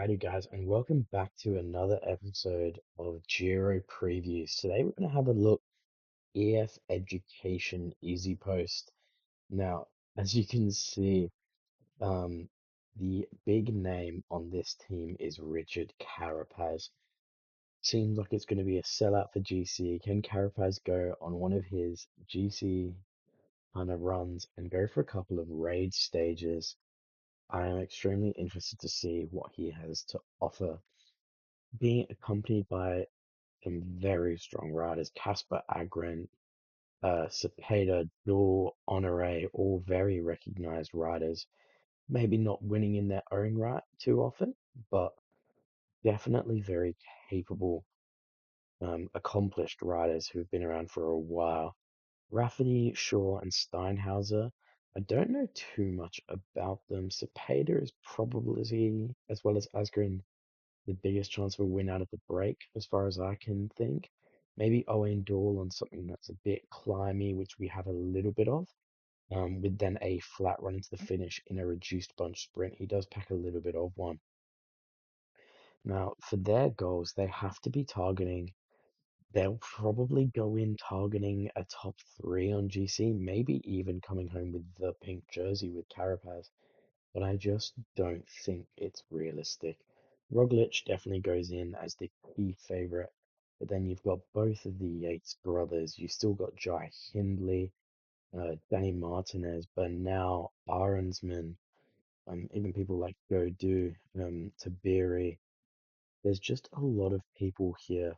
Alrighty, guys, and welcome back to another episode of Giro Previews. Today we're going to have a look EF Education Easypost. Now, as you can see, um, the big name on this team is Richard Carapaz. Seems like it's going to be a sellout for GC. Can Carapaz go on one of his GC kind of runs and go for a couple of raid stages? I am extremely interested to see what he has to offer, being accompanied by some very strong riders. Casper Agren, Cepeda, Dual, Honore, all very recognized riders. Maybe not winning in their own right too often, but definitely very capable, accomplished riders who've been around for a while. Rafferty, Shaw, and Steinhauser. I don't know too much about them. Cepeda is probably, as well as Asgren, the biggest chance for a win out of the break, as far as I can think. Maybe Owen Doyle on something that's a bit climby, which we have a little bit of, with then a flat run into the finish in a reduced bunch sprint. He does pack a little bit of one. Now, for their goals, they have to be targeting. They'll probably go in targeting a top three on GC, maybe even coming home with the pink jersey with Carapaz, but I just don't think it's realistic. Roglic definitely goes in as the key favourite, but then you've got both of the Yates brothers. You've still got Jai Hindley, Danny Martinez, Bernal, Ahrensman, even people like Godu, Tabiri. There's just a lot of people here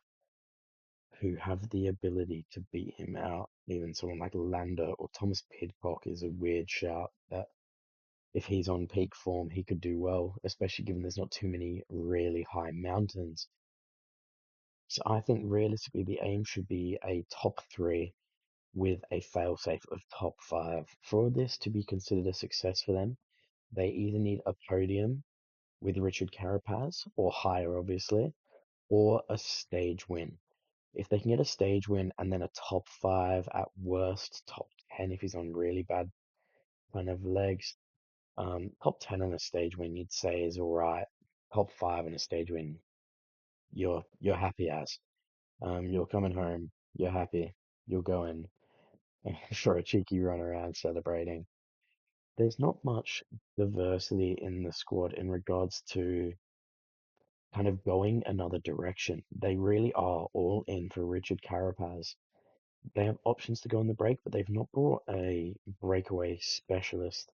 who have the ability to beat him out. Even someone like Landa or Thomas Pidcock is a weird shout that if he's on peak form, he could do well, especially given there's not too many really high mountains. So I think realistically the aim should be a top three with a failsafe of top five. For this to be considered a success for them, they either need a podium with Richard Carapaz or higher, obviously, or a stage win. If they can get a stage win and then a top five, at worst top 10 if he's on really bad kind of legs, top 10 on a stage win, you'd say is all right. Top five on a stage win, you're happy as. You're coming home, you're happy, you're going for a cheeky run around celebrating. There's not much diversity in the squad in regards to kind of going another direction. They really are all in for Richard Carapaz. They have options to go on the break, but they've not brought a breakaway specialist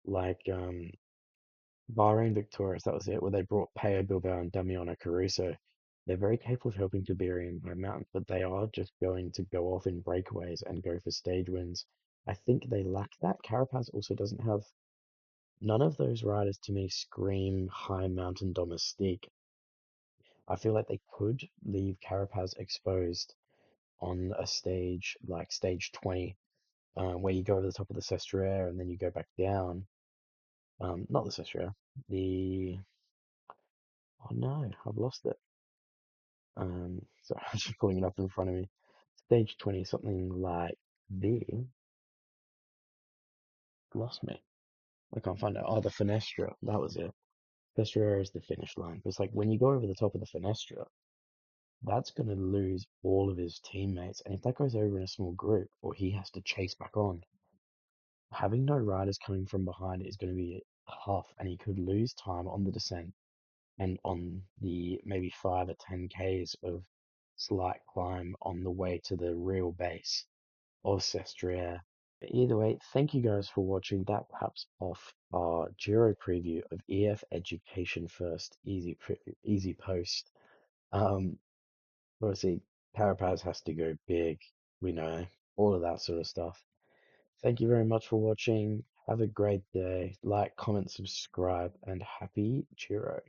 like Bahrain Victorious, that was it, where they brought Peo Bilbao and Damiano Caruso. They're very capable of helping Tiberi and High Mountain, but they are just going to go off in breakaways and go for stage wins. I think they lack that. Carapaz also doesn't have none of those riders to me scream high mountain domestique. I feel like they could leave Carapaz exposed on a stage like stage 20, where you go over the top of the Sestriere and then you go back down. Not the Sestriere, the oh no, I've lost it. Sorry, I'm just pulling it up in front of me. Stage 20, something like the lost me. I can't find it. Oh, the Fenestra. That was it. Fenestra is the finish line. It's like when you go over the top of the Fenestra, that's going to lose all of his teammates. And if that goes over in a small group, or he has to chase back on, having no riders coming from behind is going to be tough, and he could lose time on the descent and on the maybe 5 or 10 Ks of slight climb on the way to the real base of Sestriere. But either way, thank you guys for watching. That caps off our Giro preview of EF Education First Easy Post. Um, Obviously, Carapaz has to go big. We know all of that sort of stuff. Thank you very much for watching. Have a great day. Like, comment, subscribe, and happy Giro.